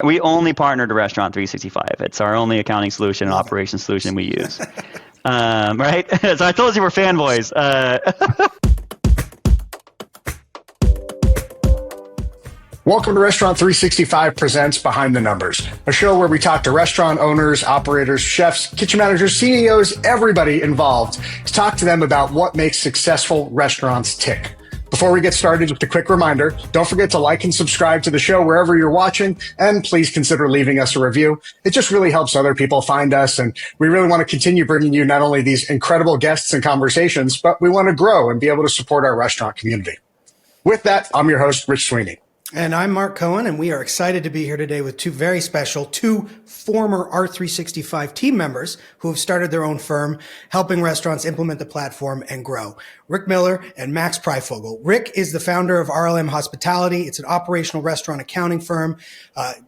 We only partner to Restaurant 365. It's our only accounting solution and operations solution we use. Right? So I told you we're fanboys. Welcome to Restaurant 365 Presents Behind the Numbers, a show where we talk to restaurant owners, operators, chefs, kitchen managers, CEOs, everybody involved to talk to them about what makes successful restaurants tick. Before we get started, just a quick reminder, don't forget to like and subscribe to the show wherever you're watching, and please consider leaving us a review. It just really helps other people find us, and we really want to continue bringing you not only these incredible guests and conversations, but we want to grow and be able to support our restaurant community. With that, I'm your host, Rich Sweeney. And I'm Mark Cohen, and we are excited to be here today with two former R365 team members who have started their own firm, helping restaurants implement the platform and grow. Rick Miller and Max Prifogle. Rick is the founder of RLM Hospitality. It's an operational restaurant accounting firm.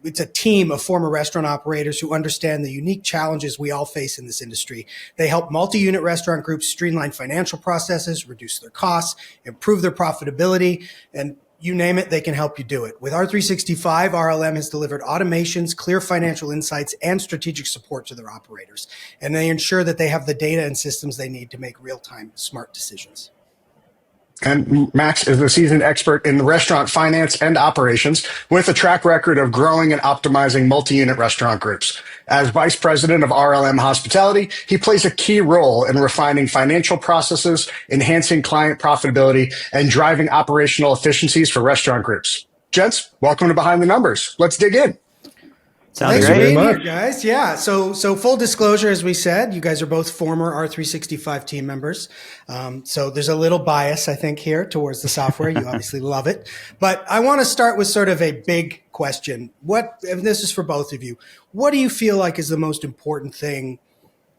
It's a team of former restaurant operators who understand the unique challenges we all face in this industry. They help multi-unit restaurant groups streamline financial processes, reduce their costs, improve their profitability, and you name it, they can help you do it. With R365, RLM has delivered automations, clear financial insights, and strategic support to their operators. And they ensure that they have the data and systems they need to make real-time smart decisions. And Max is a seasoned expert in restaurant finance and operations with a track record of growing and optimizing multi-unit restaurant groups. As vice president of RLM Hospitality, he plays a key role in refining financial processes, enhancing client profitability, and driving operational efficiencies for restaurant groups. Gents, welcome to Behind the Numbers. Let's dig in. Sounds Thanks great. for being here, guys. Yeah. So full disclosure, as we said, you guys are both former R365 team members. So there's a little bias, I think, here towards the software. You obviously love it. But I want to start with sort of a big question. And this is for both of you. What do you feel like is the most important thing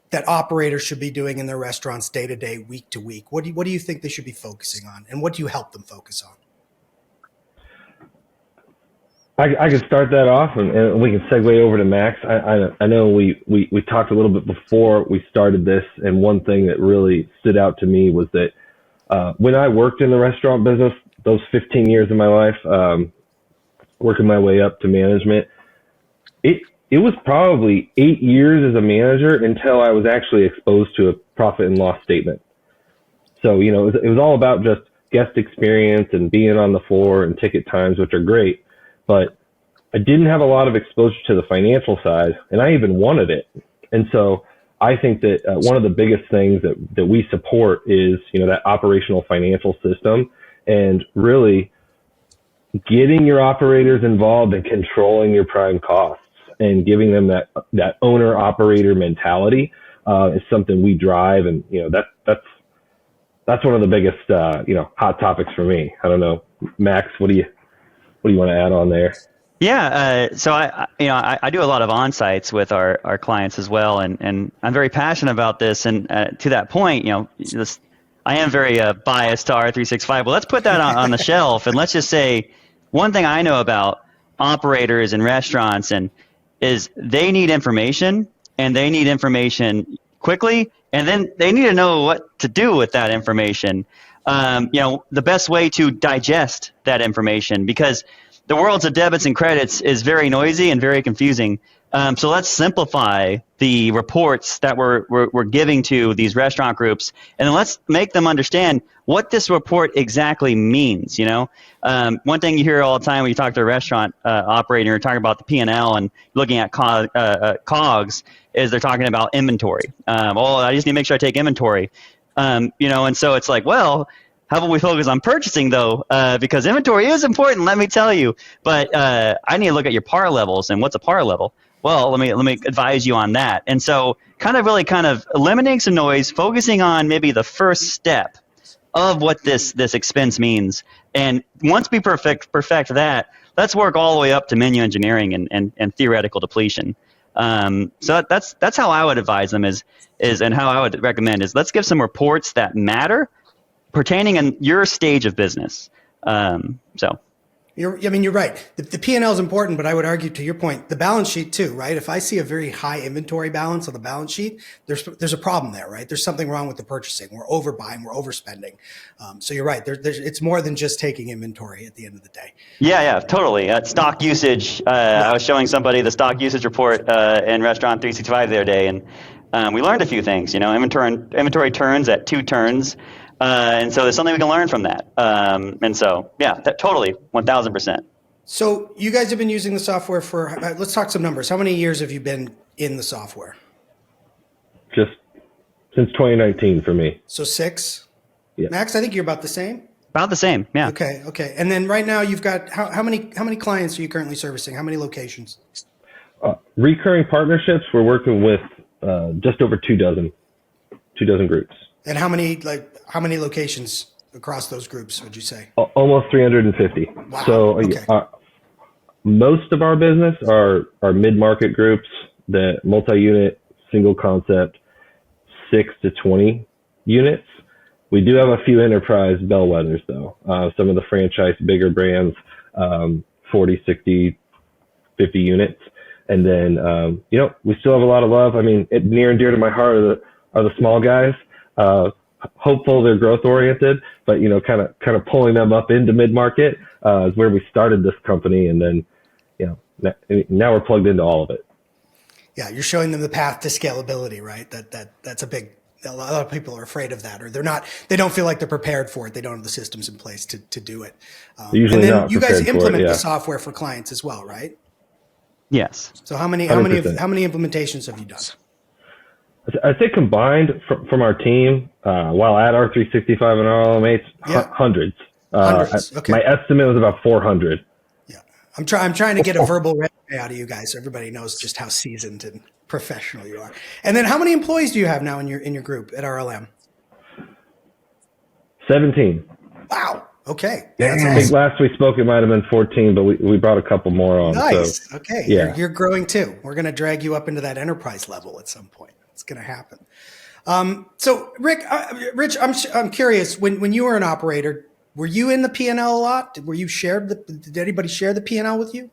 that operators should be doing in their restaurants day to day, week to week? What do you think they should be focusing on? And what do you help them focus on? I can start that off, and we can segue over to Max. I know we talked a little bit before we started this, and one thing that really stood out to me was that when I worked in the restaurant business, those 15 years of my life, working my way up to management, it was probably 8 years as a manager until I was actually exposed to a profit and loss statement. So, it was all about just guest experience and being on the floor and ticket times, which are great. But I didn't have a lot of exposure to the financial side, and I even wanted it. And so I think that one of the biggest things that we support is, that operational financial system, and really getting your operators involved and controlling your prime costs and giving them that owner operator mentality is something we drive. And, that's one of the biggest, hot topics for me. I don't know, Max, what do you want to add on there? Yeah, so I do a lot of on-sites with our clients as well, and I'm very passionate about this. And to that point, I am very biased to R365. Well, let's put that on the shelf, and let's just say one thing I know about operators and restaurants is they need information, and they need information quickly, and then they need to know what to do with that information. The best way to digest that information, because the worlds of debits and credits is very noisy and very confusing. So let's simplify the reports that we're giving to these restaurant groups, and then let's make them understand what this report exactly means. One thing you hear all the time when you talk to a restaurant operator, you're talking about the P&L and looking at COGS, is they're talking about inventory. I just need to make sure I take inventory. And so it's like, well, how about we focus on purchasing though? Because inventory is important, let me tell you. But I need to look at your par levels, and what's a par level? Well, let me advise you on that. And so kind of eliminating some noise, focusing on maybe the first step of what this expense means. And once we perfect that, let's work all the way up to menu engineering and theoretical depletion. So that's how I would advise them is and how I would recommend is let's give some reports that matter pertaining in your stage of business. You're right. The P&L is important, but I would argue to your point, the balance sheet too, right? If I see a very high inventory balance on the balance sheet, there's a problem there, right? There's something wrong with the purchasing. We're overbuying, we're overspending. So you're right. It's more than just taking inventory at the end of the day. Yeah, totally. Stock usage. I was showing somebody the stock usage report in Restaurant 365 the other day, and we learned a few things. Inventory turns at 2 turns, and so there's something we can learn from that. And so, yeah, that totally, 1,000%. So you guys have been using the software for, let's talk some numbers. How many years have you been in the software? Just since 2019 for me. So 6? Yeah. Max, I think you're about the same. About the same, yeah. Okay. And then right now you've got, how many clients are you currently servicing? How many locations? Recurring partnerships, we're working with just over 24 groups. And how many locations across those groups would you say? Almost 350. Wow. So Okay. most of our business are mid-market groups, that multi-unit, single concept, 6 to 20 units. We do have a few enterprise bellwethers though. Some of the franchise bigger brands, 40, 60, 50 units. And then, we still have a lot of love. I mean, near and dear to my heart are the small guys. Hopeful they're growth oriented, but kind of pulling them up into mid market is where we started this company, and then now we're plugged into all of it. Yeah, you're showing them the path to scalability, right? That's a lot of people are afraid of that, or they don't feel like they're prepared for it. They don't have the systems in place to do it. Usually and then not you guys prepared for it, implement yeah. the software for clients as well, right? Yes. So how many 100%. implementations have you done? I'd say combined from our team, while at R365 and our LMAs, Yeah. hundreds. Hundreds. Okay. My estimate was about 400. Yeah, I'm trying to get a verbal resume out of you guys so everybody knows just how seasoned and professional you are. And then how many employees do you have now in your group at RLM? 17. Wow. Okay. Damn. That's I think awesome. last we spoke it might have been 14, but we brought a couple more on. Nice. So, Okay. yeah. You're growing too. We're going to drag you up into that enterprise level at some point. It's going to happen. So Rich, I'm curious, when you were an operator, were you in the P&L a lot? Did anybody share the P&L with you?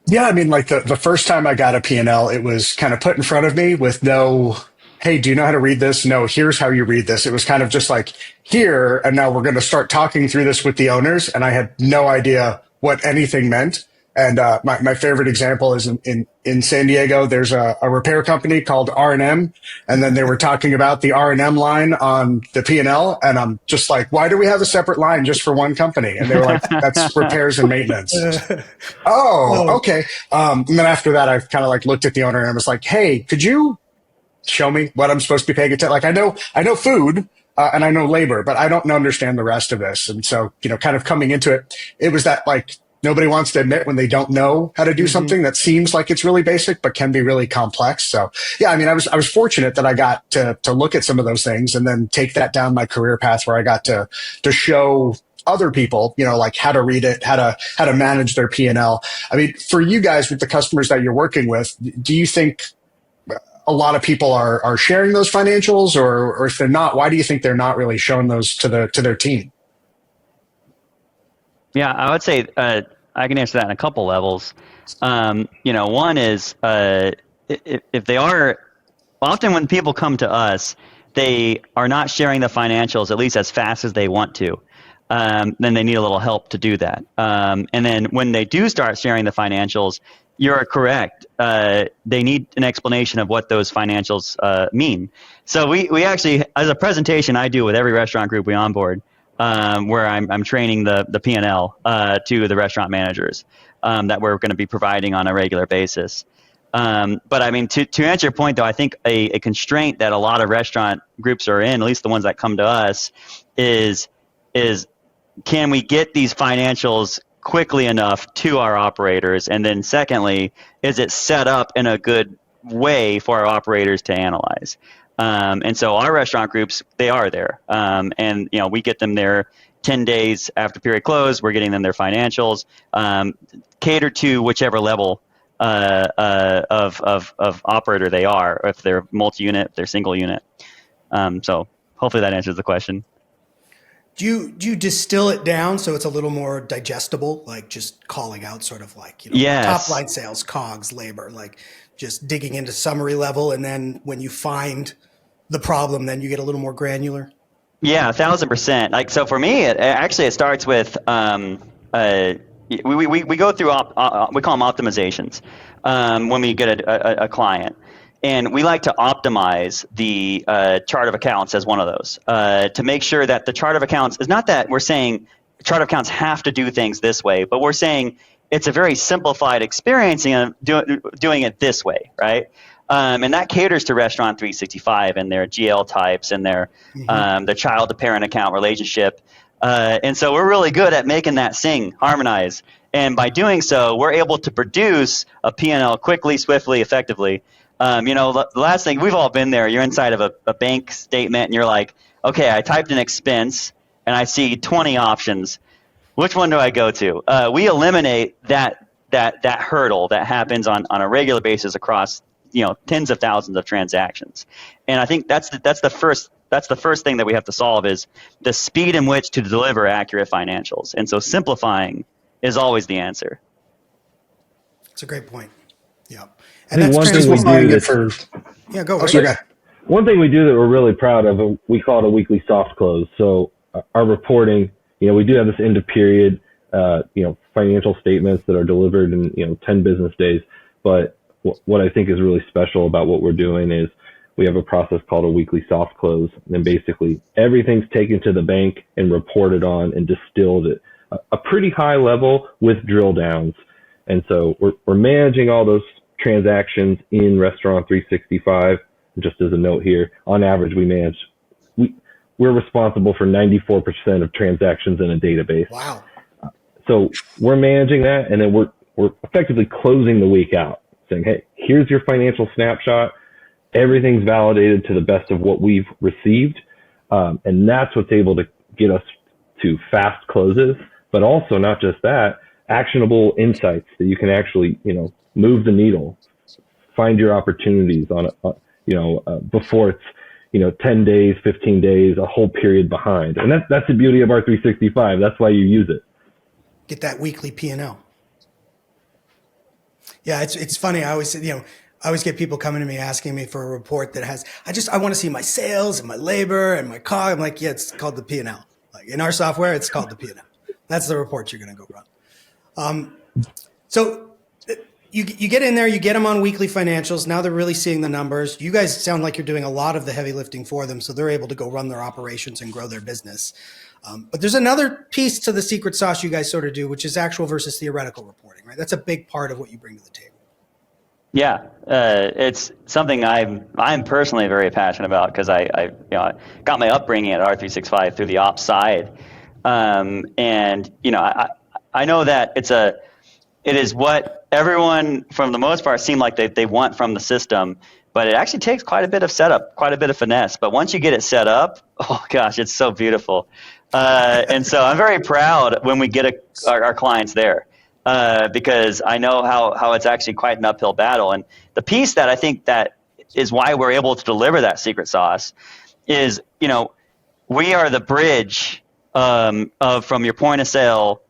Yeah, I mean, like the first time I got a P&L, it was kind of put in front of me with no, hey, do you know how to read this? No, here's how you read this. It was kind of just like here, and now we're going to start talking through this with the owners. And I had no idea what anything meant. And my favorite example is in San Diego, there's a repair company called R&M. And then they were talking about the R&M line on the P&L. And I'm just like, why do we have a separate line just for one company? And they were like, that's repairs and maintenance. Oh, okay. And then after that, I kind of like looked at the owner and I was like, hey, could you show me what I'm supposed to be paying attention? Like, I know food. And I know labor, but I don't understand the rest of this. And so, kind of coming into it, it was that like, nobody wants to admit when they don't know how to do something that seems like it's really basic, but can be really complex. So yeah, I mean, I was fortunate that I got to look at some of those things and then take that down my career path where I got to show other people, like how to read it, how to manage their P&L. I mean, for you guys with the customers that you're working with, do you think a lot of people are sharing those financials, or if they're not, why do you think they're not really showing those to their team? Yeah, I would say I can answer that in a couple levels. One is if they are, often when people come to us, they are not sharing the financials at least as fast as they want to. Then they need a little help to do that. And then when they do start sharing the financials, you're correct. They need an explanation of what those financials mean. So we actually, as a presentation I do with every restaurant group we onboard, where I'm training the P&L to the restaurant managers that we're going to be providing on a regular basis. But I mean, to answer your point, though, I think a constraint that a lot of restaurant groups are in, at least the ones that come to us, is can we get these financials quickly enough to our operators? And then secondly, is it set up in a good way for our operators to analyze? And so our restaurant groups, they are there. And, we get them there 10 days after period close. We're getting them their financials, cater to whichever level of operator they are, if they're multi-unit, if they're single unit. So hopefully that answers the question. Do you distill it down so it's a little more digestible, like just calling out sort of like, top Yes. line sales, COGS, labor, like just digging into summary level. And then when you find the problem, then you get a little more granular? Yeah, 1,000%. Like, so for me, it starts with we go through we call them optimizations when we get a client, and we like to optimize the chart of accounts as one of those to make sure that the chart of accounts is not that we're saying chart of accounts have to do things this way, but we're saying it's a very simplified experience and doing it this way, right? And that caters to Restaurant 365 and their GL types and their child to parent account relationship. And so we're really good at making that harmonize. And by doing so, we're able to produce a P&L quickly, swiftly, effectively. The last thing, we've all been there. You're inside of a bank statement and you're like, okay, I typed an expense and I see 20 options. Which one do I go to? We eliminate that hurdle that happens on a regular basis across tens of thousands of transactions. And I think that's the first thing that we have to solve is the speed in which to deliver accurate financials. And so simplifying is always the answer. That's a great point. Yeah. And that's one thing we do go right. One thing we do that we're really proud of, we call it a weekly soft close. So our reporting, we do have this end of period, financial statements that are delivered in, 10 business days. But what I think is really special about what we're doing is we have a process called a weekly soft close. And basically everything's taken to the bank and reported on and distilled at a pretty high level with drill downs. And so we're managing all those transactions in Restaurant 365. Just as a note here, on average, we're responsible for 94% of transactions in a database. Wow. So we're managing that, and then we're effectively closing the week out, saying, hey, here's your financial snapshot. Everything's validated to the best of what we've received. And that's what's able to get us to fast closes, but also not just that, actionable insights that you can actually, move the needle, find your opportunities on before it's, 10 days, 15 days, a whole period behind. And that's the beauty of our 365. That's why you use it. Get that weekly P&L. Yeah, it's funny. I always get people coming to me asking me for a report that has, I want to see my sales and my labor and my COG. I'm like, yeah, it's called the P&L. Like in our software, it's called the P&L. That's the report you're going to go run. So you get in there, you get them on weekly financials. Now they're really seeing the numbers. You guys sound like you're doing a lot of the heavy lifting for them, so they're able to go run their operations and grow their business. But there's another piece to the secret sauce you guys sort of do, which is actual versus theoretical reporting, right? That's a big part of what you bring to the table. Yeah, it's something I'm personally very passionate about because I got my upbringing at R365 through the ops side, and I know that it is what everyone, from the most part, seem like they want from the system, but it actually takes quite a bit of setup, quite a bit of finesse. But once you get it set up, oh gosh, it's so beautiful. And so I'm very proud when we get our clients there because I know how it's actually quite an uphill battle. And the piece that I think that is why we're able to deliver that secret sauce is, we are the bridge from your point of sale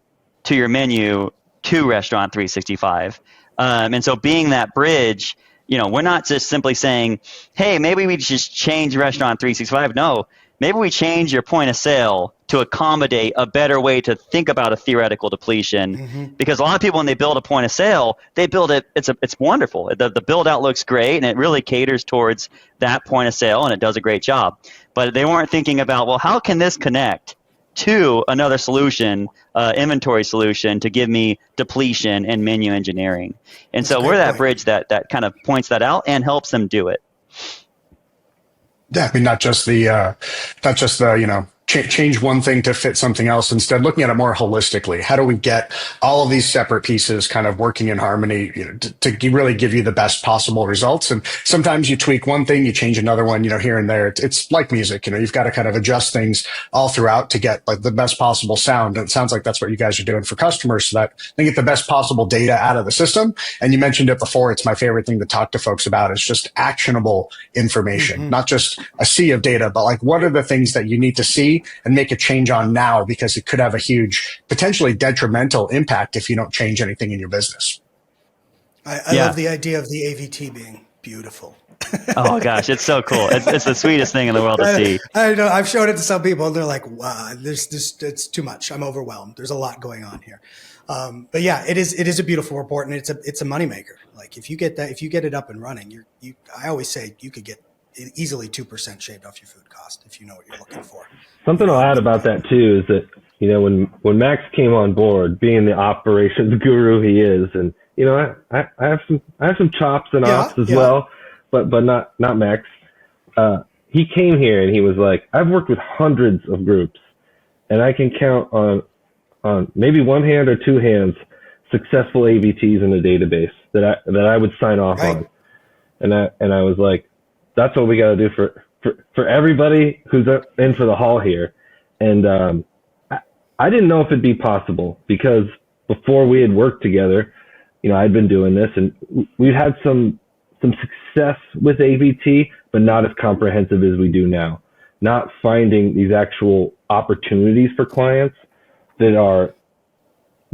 to your menu to Restaurant 365. And so being that bridge, we're not just simply saying, hey, maybe we just change Restaurant 365. No, maybe we change your point of sale to accommodate a better way to think about a theoretical depletion. Mm-hmm. Because a lot of people, when they build a point of sale, they build it, it's wonderful. The build out looks great and it really caters towards that point of sale and it does a great job. But they weren't thinking about, well, how can this connect to another solution, inventory solution, to give me depletion and menu engineering. And that's so we're that bridge that kind of points that out and helps them do it. Yeah, I mean, not just the change one thing to fit something else. Instead, looking at it more holistically. How do we get all of these separate pieces kind of working in harmony, to really give you the best possible results? And sometimes you tweak one thing, you change another one, here and there. It's like music, you've got to kind of adjust things all throughout to get like the best possible sound. And it sounds like that's what you guys are doing for customers so that they get the best possible data out of the system. And you mentioned it before. It's my favorite thing to talk to folks about is just actionable information, not just a sea of data, but like what are the things that you need to see AVT and make a change on now, because it could have a huge, potentially detrimental impact if you don't change anything in your business. I love the idea of the AVT being beautiful. Oh gosh, it's so cool. It's the sweetest thing in the world to see. I know. I've showed it to some people, and they're like, "Wow, it's too much. I'm overwhelmed. There's a lot going on here." But yeah, it is a beautiful report, and it's a moneymaker. Like if you get it up and running, I always say you could get easily 2% shaved off your food cost if you know what you're looking for. Something I'll add about that too is that, you know, when Max came on board, being the operations guru he is, and you know, I have some chops and ops as well, but not Max. He came here and he was like, I've worked with hundreds of groups, and I can count on maybe one hand or two hands successful AVTs in a database that I would sign off on. And I was like, that's what we got to do for everybody who's in for the haul here. And I didn't know if it'd be possible, because before we had worked together, you know, I'd been doing this, and we've had some success with AVT, but not as comprehensive as we do now. Not finding these actual opportunities for clients that are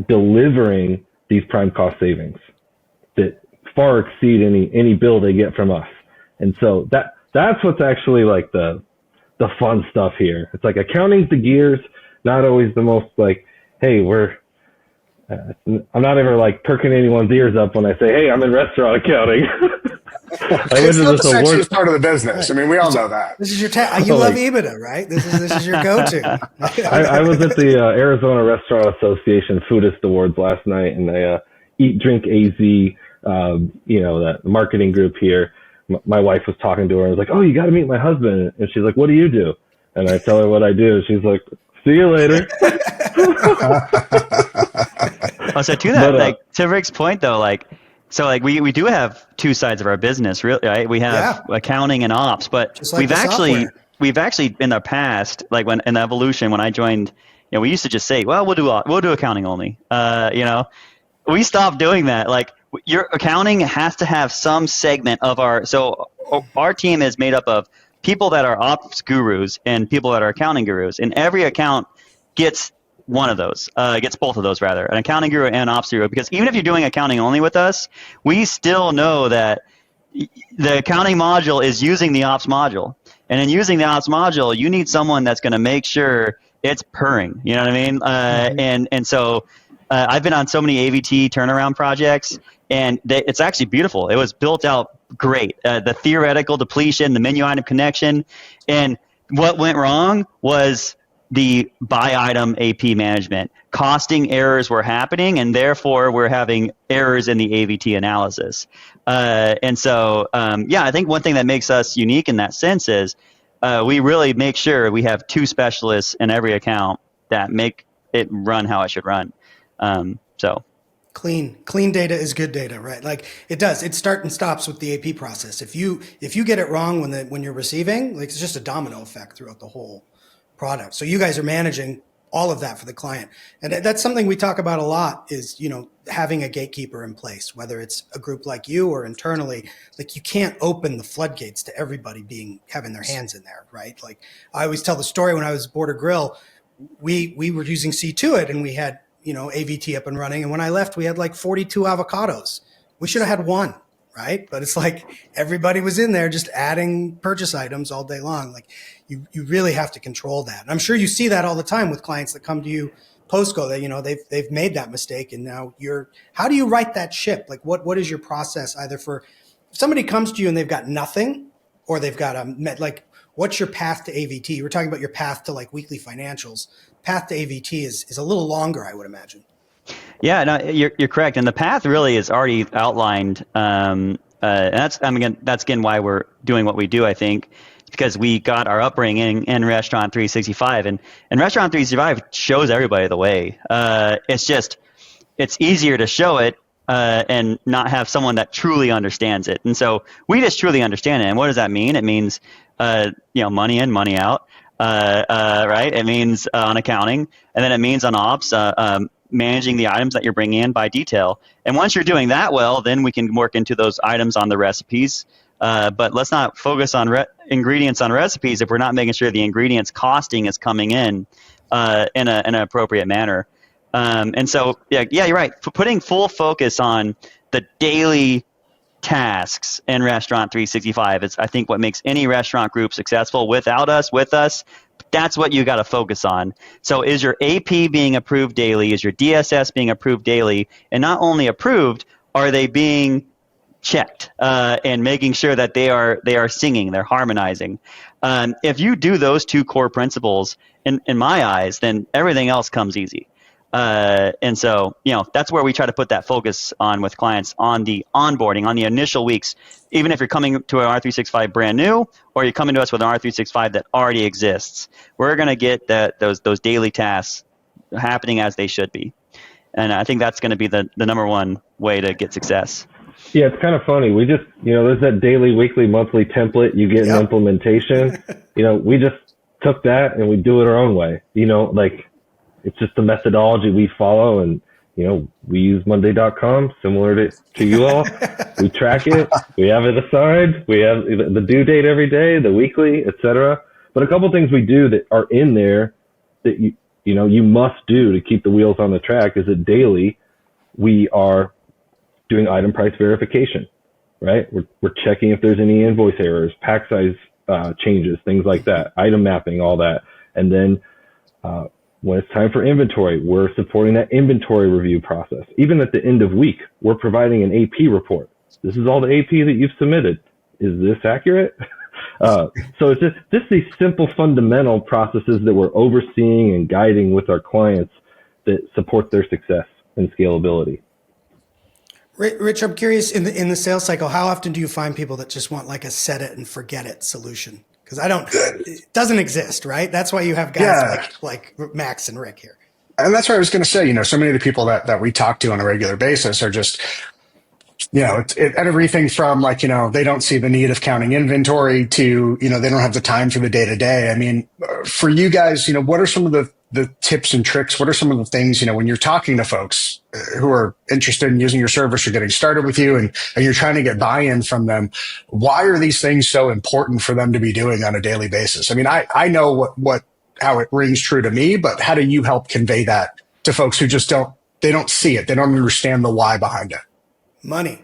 delivering these prime cost savings that far exceed any bill they get from us. And so that's what's actually like the fun stuff here. It's like accounting's the gears, not always the most like, hey, I'm not ever like perking anyone's ears up when I say, hey, I'm in restaurant accounting. It's not the sexiest part of the business. I mean, we all know that. This is your you love EBITDA, right? This is your go-to. I was at the Arizona Restaurant Association Foodist Awards last night, and I Eat Drink AZ, you know, that marketing group here. My wife was talking to her and was like, oh, you got to meet my husband. And she's like, what do you do? And I tell her what I do. She's like, see you later. So to that, to Rick's point though, we do have two sides of our business, really, right? We have accounting and ops, but like we've actually in the past, like when in the evolution, when I joined, you know, we used to just say, well, we'll do accounting only. You know, we stopped doing that. Like your accounting has to have some segment of our team is made up of people that are ops gurus and people that are accounting gurus, and every account gets one of those, gets both of those rather, an accounting guru and ops guru, because even if you're doing accounting only with us, we still know that the accounting module is using the ops module. And in using the ops module, you need someone that's going to make sure it's purring. You know what I mean? And so I've been on so many AVT turnaround projects, and it's actually beautiful. It was built out great. The theoretical depletion, the menu item connection, and what went wrong was the by item AP management. Costing errors were happening, and therefore we're having errors in the AVT analysis. And so, I think one thing that makes us unique in that sense is we really make sure we have two specialists in every account that make it run how it should run. Clean data is good data, right? Like it does. It starts and stops with the AP process. If you get it wrong when you're receiving, like it's just a domino effect throughout the whole product. So you guys are managing all of that for the client. And that's something we talk about a lot is, you know, having a gatekeeper in place, whether it's a group like you or internally. Like you can't open the floodgates to everybody having their hands in there, right? Like I always tell the story when I was Border Grill, we were using C2IT and we had, you know, AVT up and running. And when I left, we had like 42 avocados. We should have had one, right? But it's like everybody was in there just adding purchase items all day long. Like you really have to control that. And I'm sure you see that all the time with clients that come to you post-go that, you know, they've made that mistake. And now how do you right that ship? Like what is your process either for if somebody comes to you and they've got nothing or they've got like, what's your path to AVT? We're talking about your path to like weekly financials. Path to AVT is a little longer, I would imagine. Yeah, no, you're correct, and the path really is already outlined. And that's again why we're doing what we do. I think because we got our upbringing in Restaurant 365, and Restaurant 365 shows everybody the way. It's easier to show it and not have someone that truly understands it. And so we just truly understand it. And what does that mean? It means money in, money out. Right? It means on accounting, and then it means on ops, managing the items that you're bringing in by detail. And once you're doing that well, then we can work into those items on the recipes But let's not focus on ingredients on recipes if we're not making sure the ingredients costing is coming in an appropriate manner. And so, yeah, you're right. Putting full focus on the daily tasks in Restaurant 365 is, I think, what makes any restaurant group successful. Without us, with us, that's what you got to focus on. So is your AP being approved daily? Is your DSS being approved daily? And not only approved, are they being checked and making sure that they are singing, they're harmonizing? If you do those two core principles, in my eyes, then everything else comes easy. And so, that's where we try to put that focus on with clients on the onboarding, on the initial weeks. Even if you're coming to an R365 brand new, or you're coming to us with an R365 that already exists, we're going to get those daily tasks happening as they should be. And I think that's going to be the number one way to get success. Yeah, it's kind of funny. We just, there's that daily, weekly, monthly template you get in implementation. We just took that and we do it our own way. It's just the methodology we follow, and we use Monday.com, similar to you all. We track it. We have it assigned. We have the due date every day, the weekly, etc. But a couple things we do that are in there that you must do to keep the wheels on the track is that daily we are doing item price verification, right? We're checking if there's any invoice errors, pack size changes, things like that, item mapping, all that, and then when it's time for inventory, we're supporting that inventory review process. Even at the end of week, we're providing an AP report. This is all the AP that you've submitted. Is this accurate? So it's just these simple fundamental processes that we're overseeing and guiding with our clients that support their success and scalability. Rich, I'm curious, in the sales cycle, how often do you find people that just want like a set it and forget it solution? Because it doesn't exist, right? That's why you have guys like Max and Rick here. And that's what I was going to say. So many of the people that we talk to on a regular basis are just, everything from like, they don't see the need of counting inventory to, they don't have the time for the day to day. I mean, for you guys, what are some of the tips and tricks? What are some of the things, when you're talking to folks who are interested in using your service or getting started with you and you're trying to get buy-in from them, why are these things so important for them to be doing on a daily basis? I mean, I know how it rings true to me, but how do you help convey that to folks who just don't see it? They don't understand the why behind it. Money.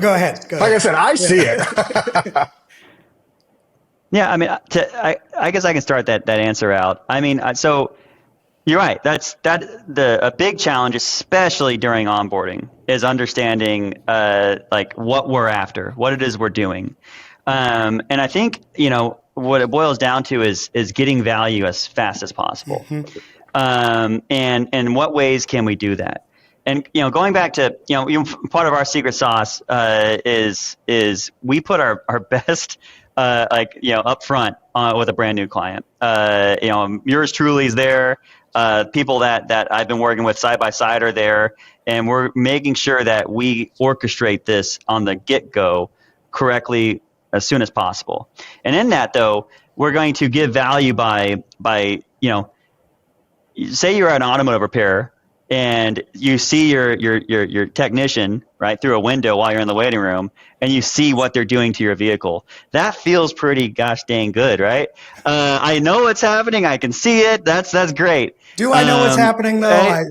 Go ahead. Like I said, I see it. Yeah, I mean, I guess I can start that answer out. I mean, so you're right. A big challenge, especially during onboarding, is understanding like what we're after, what it is we're doing, and I think what it boils down to is getting value as fast as possible, and in what ways can we do that? And going back to part of our secret sauce is we put our best. Up front with a brand new client. Yours truly is there. People that I've been working with side by side are there, and we're making sure that we orchestrate this on the get-go correctly as soon as possible. And in that, though, we're going to give value by say you're an automotive repair and you see your technician right through a window while you're in the waiting room, and you see what they're doing to your vehicle. That feels pretty gosh dang good, right? I know what's happening. I can see it. That's great. Do I know what's happening though? Right?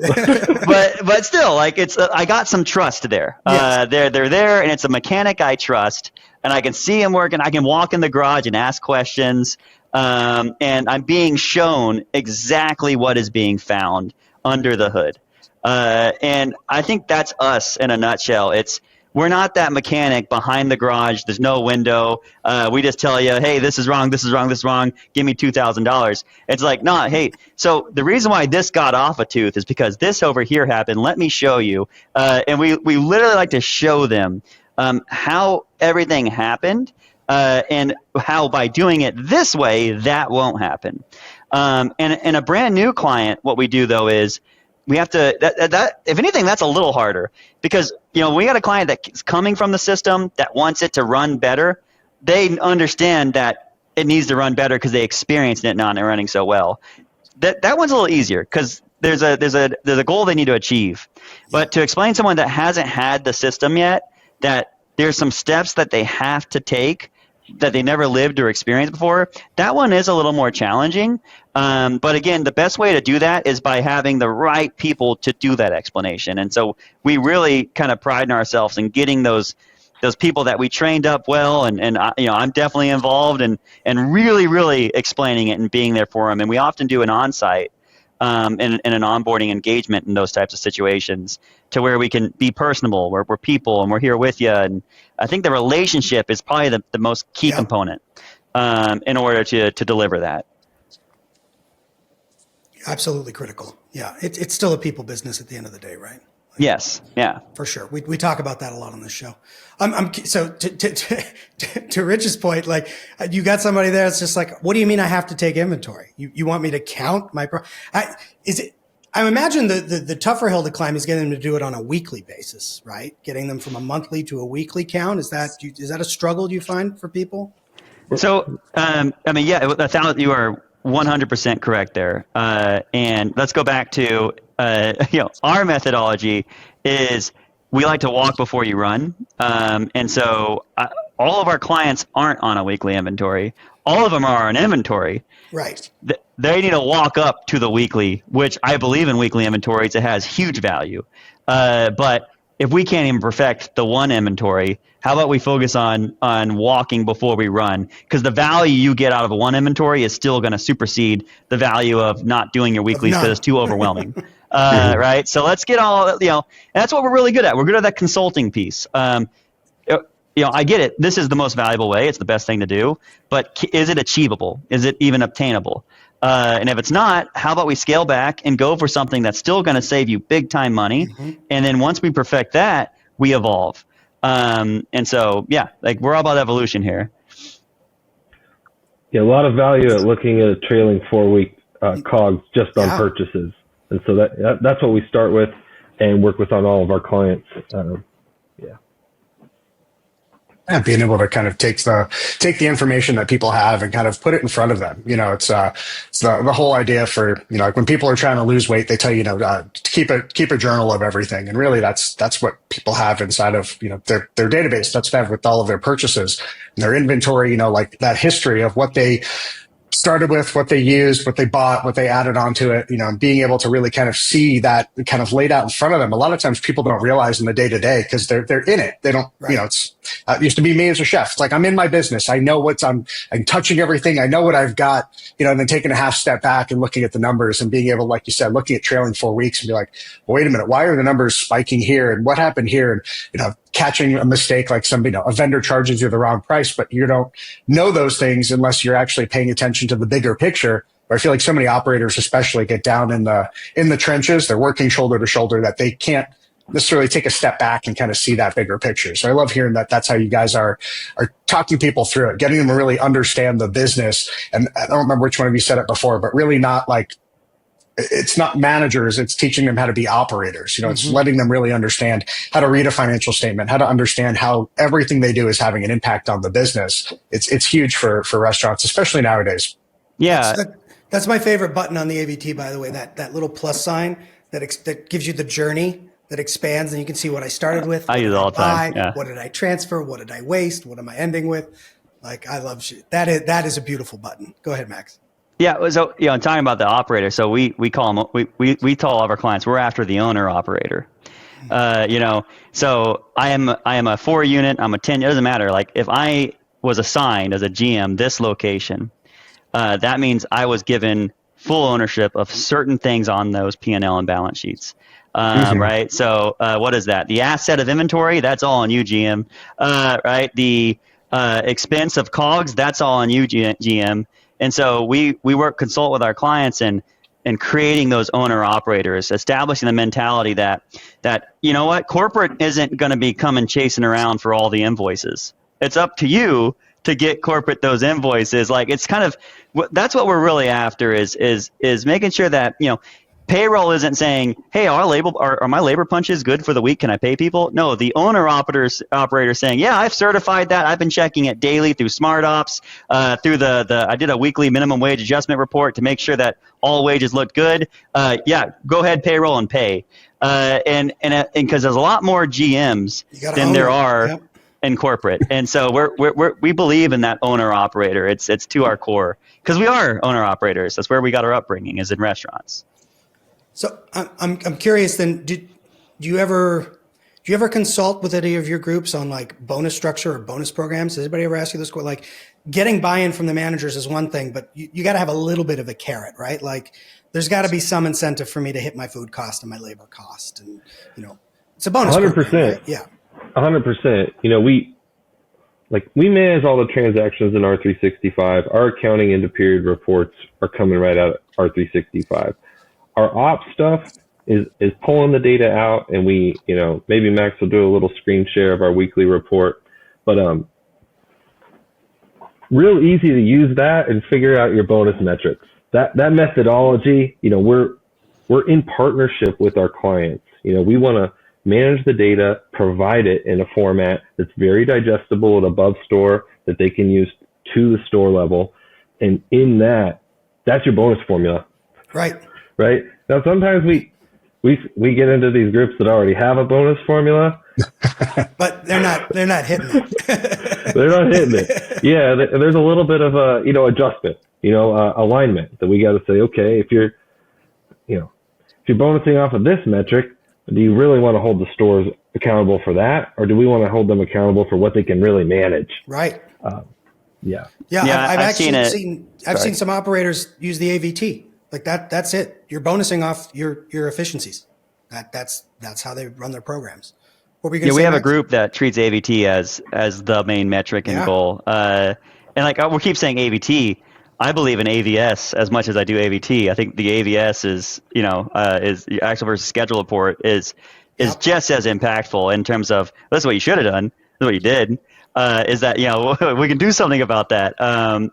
but still, like I got some trust there. Yes. They're there, and it's a mechanic I trust, and I can see him working. I can walk in the garage and ask questions, and I'm being shown exactly what is being found under the hood. And I think that's us in a nutshell. We're not that mechanic behind the garage. There's no window. We just tell you, hey, this is wrong, this is wrong, this is wrong. Give me $2,000. It's like, nah, hey, so the reason why this got off a tooth is because this over here happened. Let me show you. And we literally like to show them how everything happened and how by doing it this way, that won't happen. And a brand new client, what we do though is we have to that if anything, that's a little harder because we got a client that's coming from the system that wants it to run better. They understand that it needs to run better because they experienced it not running so well. That one's a little easier because there's a goal they need to achieve. But to explain to someone that hasn't had the system yet, that there's some steps that they have to take that they never lived or experienced before, that one is a little more challenging. But again, the best way to do that is by having the right people to do that explanation. And so we really kind of pride in ourselves in getting those people that we trained up well, and I'm definitely involved and really explaining it and being there for them. And we often do an on-site in an onboarding engagement in those types of situations, to where we can be personable, we're people and we're here with you. And I think the relationship is probably the most key component in order to deliver that. Absolutely critical. Yeah, it's still a people business at the end of the day, right? Yes. Yeah. For sure. We talk about that a lot on this show. So to Rich's point, like, you got somebody there that's just like, what do you mean I have to take inventory? You want me to count my I imagine the tougher hill to climb is getting them to do it on a weekly basis, right? Getting them from a monthly to a weekly count. Is that a struggle you find for people? So, you are 100% correct there. And let's go back to, our methodology is we like to walk before you run. And so all of our clients aren't on a weekly inventory. All of them are on inventory. Right. They need to walk up to the weekly, which I believe in weekly inventories. It has huge value. But if we can't even perfect the one inventory, how about we focus on walking before we run? Because the value you get out of a one inventory is still going to supersede the value of not doing your weeklies because it's too overwhelming. Right? So let's get all, and that's what we're really good at. We're good at that consulting piece. I get it. This is the most valuable way. It's the best thing to do. But is it achievable? Is it even obtainable? And if it's not, how about we scale back and go for something that's still going to save you big time money? Mm-hmm. And then once we perfect that, we evolve. And so, we're all about evolution here. Yeah, a lot of value at looking at a trailing 4-week COGS just on purchases. And so that's what we start with and work with on all of our clients. And being able to kind of take the information that people have and kind of put it in front of them. It's the whole idea for, like when people are trying to lose weight, they tell you, to keep a journal of everything. And really that's what people have inside of, their database. That's what they have with all of their purchases and their inventory, like that history of what they started with, what they used, what they bought, what they added onto it, and being able to really kind of see that kind of laid out in front of them. A lot of times people don't realize in the day to day because they're in it. They don't, it used to be me as a chef. It's like, I'm in my business. I know I'm touching everything. I know what I've got, and then taking a half step back and looking at the numbers and being able, like you said, looking at trailing 4 weeks and be like, well, wait a minute, why are the numbers spiking here? And what happened here? And, catching a mistake, like a vendor charges you the wrong price, but you don't know those things unless you're actually paying attention to the bigger picture. Where I feel like so many operators especially get down in the trenches. They're working shoulder to shoulder that they can't necessarily take a step back and kind of see that bigger picture. So I love hearing that that's how you guys are talking people through it, getting them to really understand the business. And I don't remember which one of you said it before, but really not like, it's not managers, it's teaching them how to be operators. It's letting them really understand how to read a financial statement, how to understand how everything they do is having an impact on the business. It's huge for restaurants, especially nowadays. Yeah. That's my favorite button on the AVT, by the way, that little plus sign that gives you the journey that expands, and you can see what I started with. I use it all the time. Yeah. What did I transfer? What did I waste? What am I ending with? Like, I love that is a beautiful button. Go ahead, Max. Yeah, so I'm talking about the operator. So we call them. We tell all of our clients we're after the owner operator. So I am a 4 unit. I'm a 10. It doesn't matter. Like if I was assigned as a GM this location, that means I was given full ownership of certain things on those P&L and balance sheets. Right. So what is that? The asset of inventory. That's all on you, GM. Right. The expense of COGS. That's all on you, GM. And so we consult with our clients and creating those owner operators, establishing the mentality that corporate isn't going to be coming chasing around for all the invoices. It's up to you to get corporate those invoices. Like it's kind of that's what we're really after is making sure that payroll isn't saying, hey, are my labor punches good for the week? Can I pay people? No, the owner operator saying, yeah, I've certified that. I've been checking it daily through SmartOps, through I did a weekly minimum wage adjustment report to make sure that all wages look good. Go ahead, payroll and pay. And because there's a lot more GMs than there are Yep. in corporate, and so we believe in that owner operator. It's to our core because we are owner operators. That's where we got our upbringing, is in restaurants. So I'm curious. Then, do you ever consult with any of your groups on like bonus structure or bonus programs? Does anybody ever ask you this? Like, getting buy-in from the managers is one thing, but you got to have a little bit of a carrot, right? Like, there's got to be some incentive for me to hit my food cost and my labor cost, and it's a bonus. 100%. Program, right? Yeah. 100%. We manage all the transactions in R365. Our accounting end of period reports are coming right out of R365. Our ops stuff is pulling the data out, and we, maybe Max will do a little screen share of our weekly report, but real easy to use that and figure out your bonus metrics. That methodology, we're in partnership with our clients. We want to manage the data, provide it in a format that's very digestible and above store that they can use to the store level. And in that's your bonus formula. Right. Right. Now, sometimes we get into these groups that already have a bonus formula, but they're not hitting it. They're not hitting it. Yeah. There's a little bit of a, adjustment, alignment that we got to say, okay, if you're bonusing off of this metric, do you really want to hold the stores accountable for that, or do we want to hold them accountable for what they can really manage? Right. Yeah. I've actually seen some operators use the AVT like that. That's it. You're bonusing off your efficiencies. That's how they run their programs. What were you going to say? We have Max? a group that treats AVT as the main metric and goal. And like we keep saying AVT. I believe in AVS as much as I do AVT. I think the AVS is actual versus schedule report is just as impactful in terms of this is what you should have done, this is what you did. Is that we can do something about that.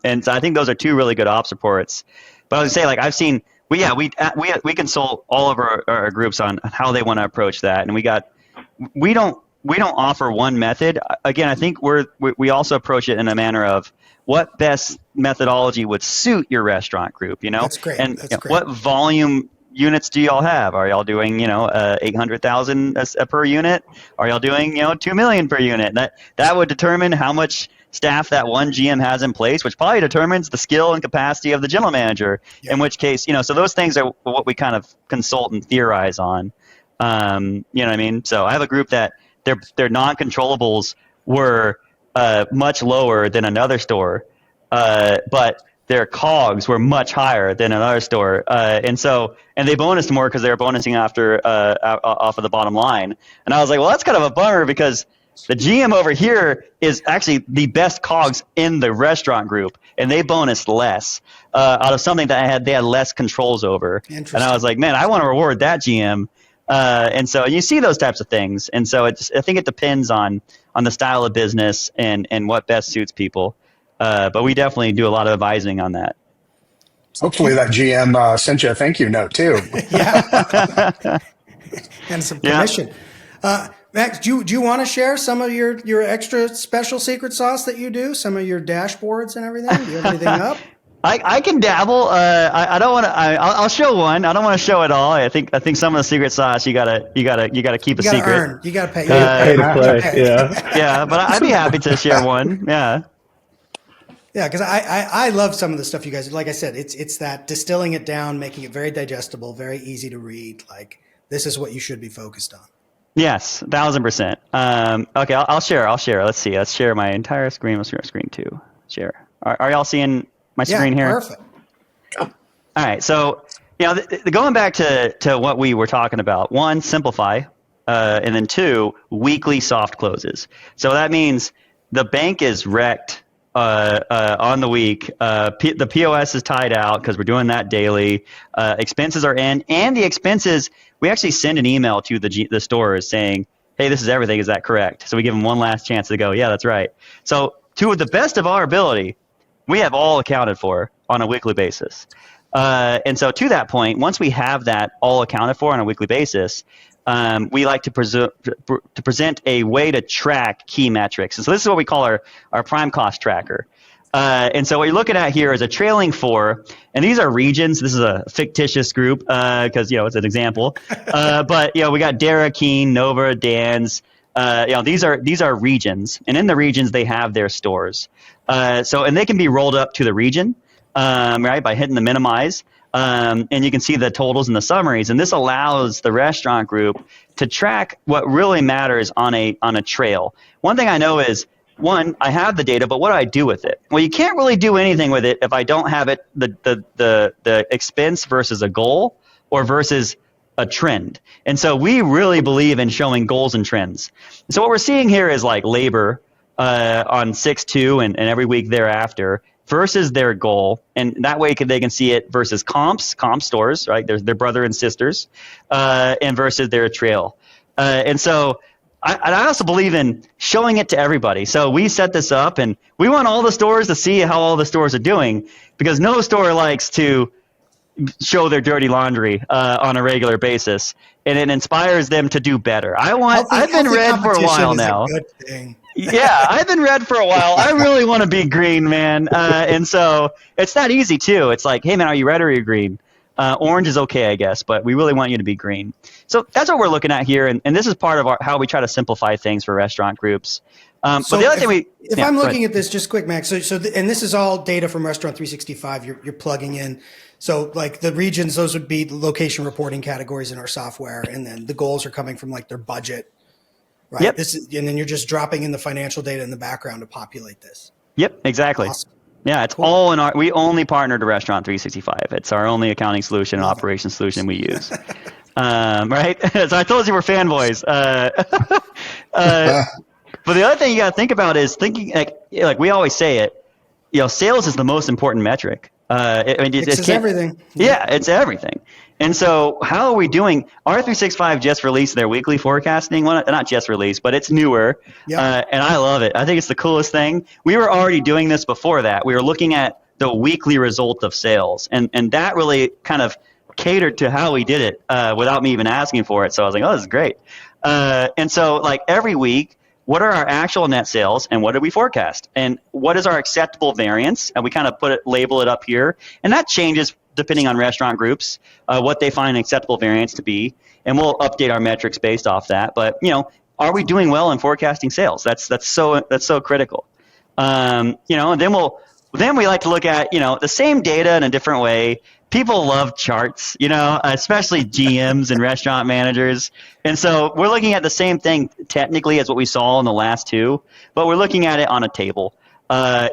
And so I think those are two really good ops reports. But I would say like I've seen we consult all of our groups on how they want to approach that, and we don't offer one method. Again, I think we also approach it in a manner of what best methodology would suit your restaurant group, That's great. And That's great. what volume units do y'all have? Are y'all doing 800,000 per unit? Are y'all doing 2 million per unit? That would determine how much staff that one GM has in place, which probably determines the skill and capacity of the general manager. Yeah. In which case, so those things are what we kind of consult and theorize on. You know what I mean? So I have a group that their non-controllables were much lower than another store, but their COGS were much higher than another store, and they bonused more because they were bonusing after off of the bottom line. And I was like, well, that's kind of a bummer because the GM over here is actually the best COGS in the restaurant group, and they bonused less out of something that they had less controls over. And I was like, man, I want to reward that GM. And so you see those types of things. And so I think it depends on the style of business and what best suits people. But we definitely do a lot of advising on that. Hopefully that GM sent you a thank you note too. Yeah. And some permission. Yeah. Max, do you want to share some of your extra special secret sauce that you do? Some of your dashboards and everything? Do you have anything up? I can dabble. I don't want to. I'll show one. I don't want to show it all. I think some of the secret sauce you gotta keep a secret. Earn. You gotta pay. Pay to play. Yeah. Yeah, but I'd be happy to share one. Yeah. Yeah, because I love some of the stuff you guys do. Like I said, it's that distilling it down, making it very digestible, very easy to read. Like this is what you should be focused on. Yes, 1,000%. Okay, I'll share. Let's see. Let's share my entire screen. Let's share screen 2. Share. Are y'all seeing my screen here? Perfect. All right. So, going back to what we were talking about, 1, simplify, and then 2, weekly soft closes. So that means the bank is wrecked on the week. The POS is tied out because we're doing that daily. Expenses are in, and the expenses, we actually send an email to the stores saying, hey, this is everything. Is that correct? So we give them one last chance to go, yeah, that's right. So to the best of our ability, we have all accounted for on a weekly basis. And so to that point, once we have that all accounted for on a weekly basis, we like to present a way to track key metrics. And so this is what we call our prime cost tracker. And so what you're looking at here is a trailing 4, and these are regions. This is a fictitious group because it's an example. But we got Dara, Keen, Nova, Dan's. These are regions, and in the regions they have their stores. And they can be rolled up to the region, right, by hitting the minimize. And you can see the totals and the summaries, and this allows the restaurant group to track what really matters on a trail. One thing I know is, I have the data, but what do I do with it? Well, you can't really do anything with it if I don't have it the expense versus a goal or versus a trend. And so we really believe in showing goals and trends. So what we're seeing here is like labor on 6/2 and every week thereafter versus their goal, and that way they can see it versus comp stores, right? There's their brother and sisters, and versus their trail. And so I also believe in showing it to everybody. So we set this up, and we want all the stores to see how all the stores are doing, because no store likes to show their dirty laundry on a regular basis, and it inspires them to do better. I've been red for a while now. Yeah, I've been red for a while. I really want to be green, man. And so it's not easy too. It's like, hey man, are you red or are you green? Orange is okay, I guess, but we really want you to be green. So that's what we're looking at here, and this is part of how we try to simplify things for restaurant groups. But the other thing if I'm looking at this, just quick, Max. And this is all data from Restaurant 365. You're plugging in. So like the regions, those would be the location reporting categories in our software, and then the goals are coming from like their budget, right? Yep. And then you're just dropping in the financial data in the background to populate this. Yep, exactly. Awesome. Yeah, it's all in we only partner to Restaurant 365. It's our only accounting solution and operations solution we use. Right? So I told you we're fanboys. But the other thing you got to think about is thinking like we always say it. Sales is the most important metric. It's everything. Yeah, it's everything. And so how are we doing? R365 just released their weekly forecasting. Well, not just released, but it's newer. Yep. And I love it. I think it's the coolest thing. We were already doing this before that. We were looking at the weekly result of sales. And that really kind of catered to how we did it without me even asking for it. So I was like, oh, this is great. And so like every week, what are our actual net sales and what did we forecast? And what is our acceptable variance? And we kind of label it up here. And that changes depending on restaurant groups, what they find an acceptable variance to be. And we'll update our metrics based off that. But, are we doing well in forecasting sales? That's so critical. And then we like to look at, the same data in a different way. People love charts, especially GMs and restaurant managers. And so we're looking at the same thing technically as what we saw in the last two, but we're looking at it on a table. Willa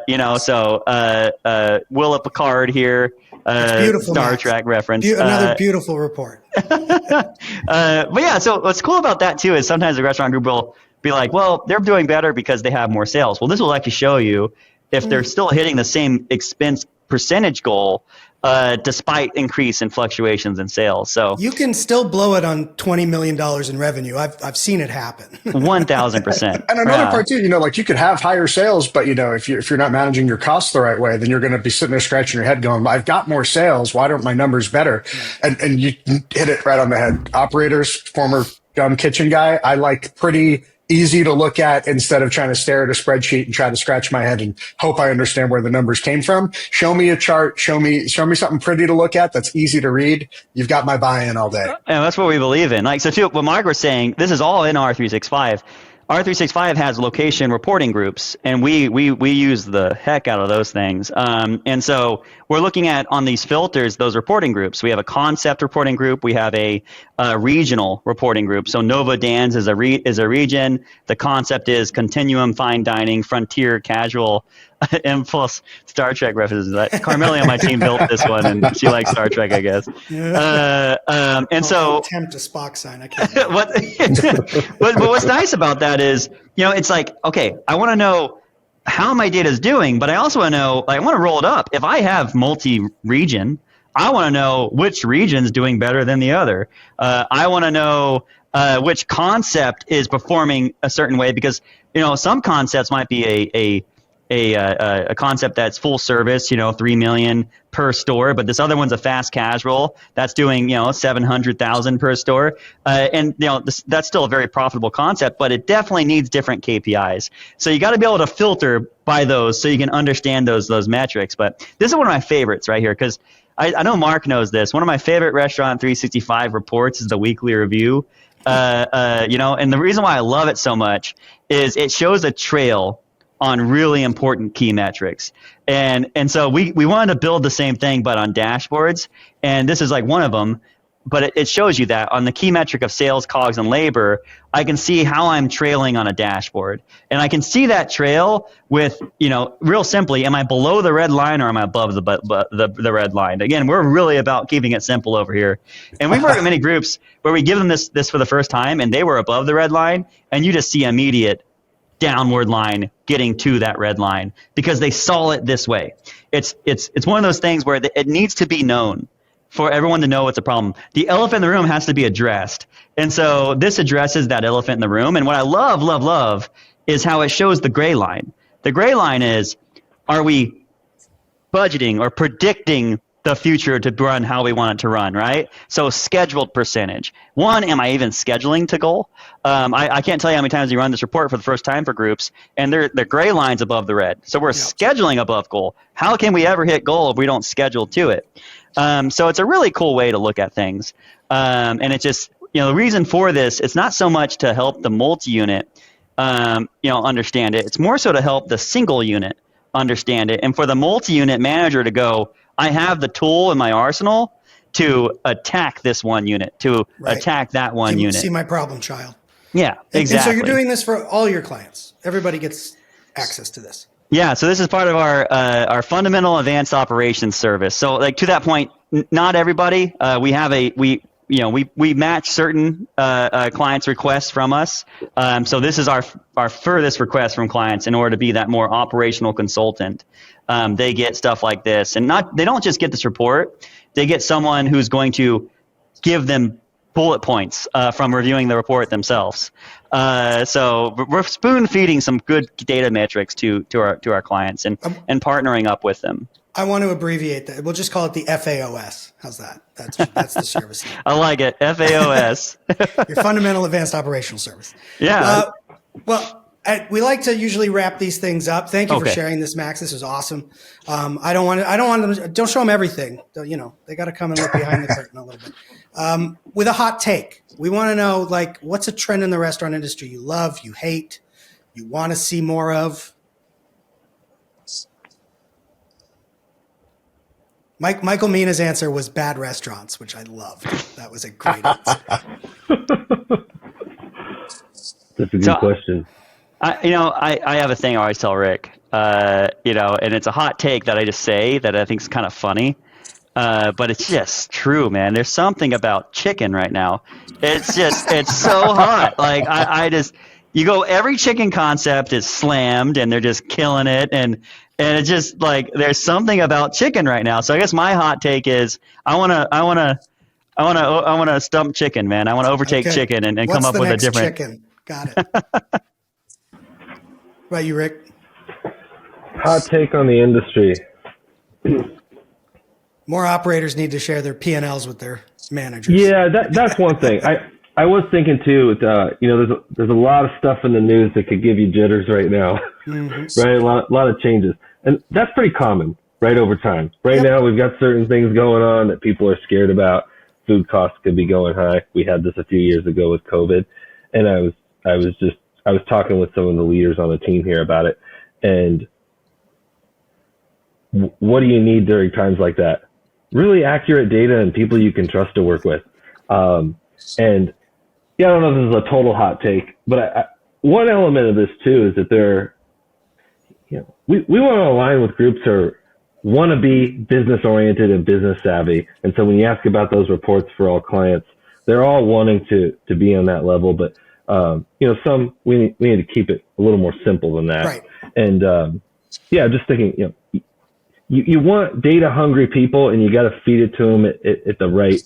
Picard here, beautiful, Star Max. Trek reference. Another beautiful report. But yeah, so what's cool about that too is sometimes the restaurant group will be like, well, they're doing better because they have more sales. Well, this will actually show you if they're still hitting the same expense percentage goal, despite increase in fluctuations in sales. So you can still blow it on $20 million in revenue. I've seen it happen. 1,000%. And another part too, like you could have higher sales, but if you're not managing your costs the right way, then you're going to be sitting there scratching your head going, I've got more sales. Why don't my numbers better? And you hit it right on the head. Operators, former gum kitchen guy, I like pretty easy to look at instead of trying to stare at a spreadsheet and try to scratch my head and hope I understand where the numbers came from. Show me a chart. Show me something pretty to look at that's easy to read. You've got my buy-in all day. And that's what we believe in. Like, so too, what Mark was saying, this is all in R365. R365 has location reporting groups, and we use the heck out of those things. And so we're looking at, on these filters, those reporting groups. We have a concept reporting group. We have a regional reporting group. So Nova Dan's is a region. The concept is continuum, fine dining, frontier, casual, impulse, Star Trek references. Carmelia on my team built this one, and she likes Star Trek, I guess. And so attempt a Spock sign. I can't. but what's nice about that is, it's like, okay, I want to know how my data is doing, but I also want to know, I want to roll it up. If I have multi-region, I want to know which region's doing better than the other. I want to know which concept is performing a certain way, because some concepts might be a concept that's full service, 3 million per store, but this other one's a fast casual that's doing 700,000 per store, and that's still a very profitable concept, but it definitely needs different KPIs. So you got to be able to filter by those so you can understand those metrics. But this is one of my favorites right here, because I know Mark knows this. One of my favorite Restaurant 365 reports is the weekly review. And the reason why I love it so much is it shows a trail on really important key metrics. And so we wanted to build the same thing, but on dashboards. And this is like one of them, but it shows you that on the key metric of sales, COGS, and labor, I can see how I'm trailing on a dashboard. And I can see that trail with, real simply, am I below the red line or am I above the red line? Again, we're really about keeping it simple over here. And we've worked with many groups where we give them this for the first time and they were above the red line, and you just see immediate downward line getting to that red line because they saw it this way. It's one of those things where it needs to be known for everyone to know what's a problem. The elephant in the room has to be addressed. And so this addresses that elephant in the room. And what I love is how it shows the gray line. The gray line is, are we budgeting or predicting the future to run how we want it to run, right? So scheduled percentage. One, am I even scheduling to goal? I can't tell you how many times you run this report for the first time for groups, and the gray line's above the red. So we're scheduling above goal. How can we ever hit goal if we don't schedule to it? So it's a really cool way to look at things. And it's just, the reason for this, it's not so much to help the multi-unit, understand it. It's more so to help the single unit understand it. And for the multi-unit manager to go, I have the tool in my arsenal to attack this one unit, to attack that one unit. See my problem child. Yeah, exactly. And so you're doing this for all your clients. Everybody gets access to this. Yeah, so this is part of our fundamental advanced operations service. So, like, to that point, not everybody. We have we match certain clients' requests from us. So this is our furthest request from clients in order to be that more operational consultant. They get stuff like this, and they don't just get this report. They get someone who's going to give them bullet points from reviewing the report themselves. So we're spoon feeding some good data metrics to our clients and partnering up with them. I want to abbreviate that. We'll just call it the FAOS. How's that? That's the service. I like it. FAOS. Your fundamental advanced operational service. Yeah. We like to usually wrap these things up. Thank you for sharing this, Max. This was awesome. I don't want them. Don't show them everything. They got to come and look behind the curtain a little bit. With a hot take, we want to know, like, what's a trend in the restaurant industry you love, you hate, you want to see more of. Michael Mina's answer was bad restaurants, which I loved. That was a great answer. That's a good question. I have a thing I always tell Rick, and it's a hot take that I just say that I think is kind of funny, but it's just true, man. There's something about chicken right now. It's so hot. Like every chicken concept is slammed and they're just killing it. And it's just like, there's something about chicken right now. So I guess my hot take is I want to stump chicken, man. I want to overtake chicken and come up with a different chicken. Got it. What about you, Rick? Hot take on the industry. More operators need to share their P&Ls with their managers. Yeah, that's one thing. I was thinking too. There's a lot of stuff in the news that could give you jitters right now. Mm-hmm. Right, a lot of changes, and that's pretty common, right, over time. Right now, we've got certain things going on that people are scared about. Food costs could be going high. We had this a few years ago with COVID, and I was talking with some of the leaders on the team here about it. And what do you need during times like that? Really accurate data and people you can trust to work with. And yeah, I don't know if this is a total hot take, but one element of this too is that we want to align with groups who want to be business oriented and business savvy. And so when you ask about those reports for all clients, they're all wanting to be on that level, but some we need to keep it a little more simple than that. Right. And just thinking, you want data hungry people, and you got to feed it to them at the right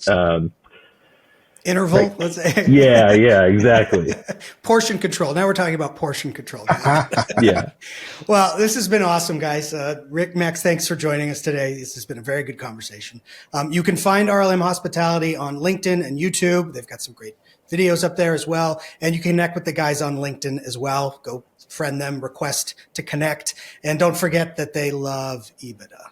interval. Right. Let's say. Yeah, exactly. Portion control. Now we're talking about portion control. Yeah. Well, this has been awesome, guys. Rick, Max, thanks for joining us today. This has been a very good conversation. You can find RLM Hospitality on LinkedIn and YouTube. They've got some great videos up there as well. And you can connect with the guys on LinkedIn as well. Go friend them, request to connect. And don't forget that they love EBITDA.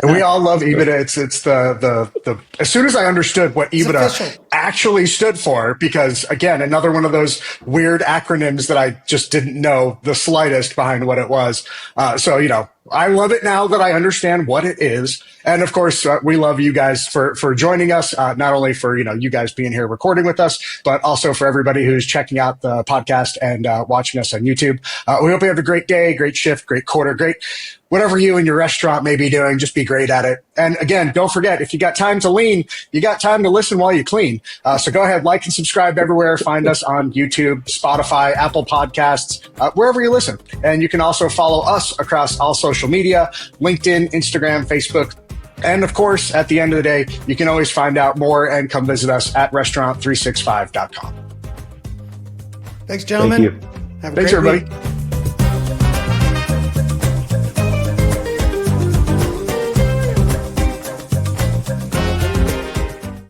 And we all love EBITDA. It's the as soon as I understood what EBITDA actually stood for, because again, another one of those weird acronyms that I just didn't know the slightest behind what it was. So, I love it now that I understand what it is. And of course, we love you guys for joining us, not only for, you guys being here recording with us, but also for everybody who's checking out the podcast and watching us on YouTube. We hope you have a great day, great shift, great quarter, great whatever you and your restaurant may be doing, just be great at it. And again, don't forget, if you got time to lean, you got time to listen while you clean. So go ahead, like and subscribe everywhere. Find us on YouTube, Spotify, Apple Podcasts, wherever you listen. And you can also follow us across all social media, LinkedIn, Instagram, Facebook. And of course, at the end of the day, you can always find out more and come visit us at restaurant365.com. Thanks, gentlemen. Thank you. Have a Thanks, great everybody. week.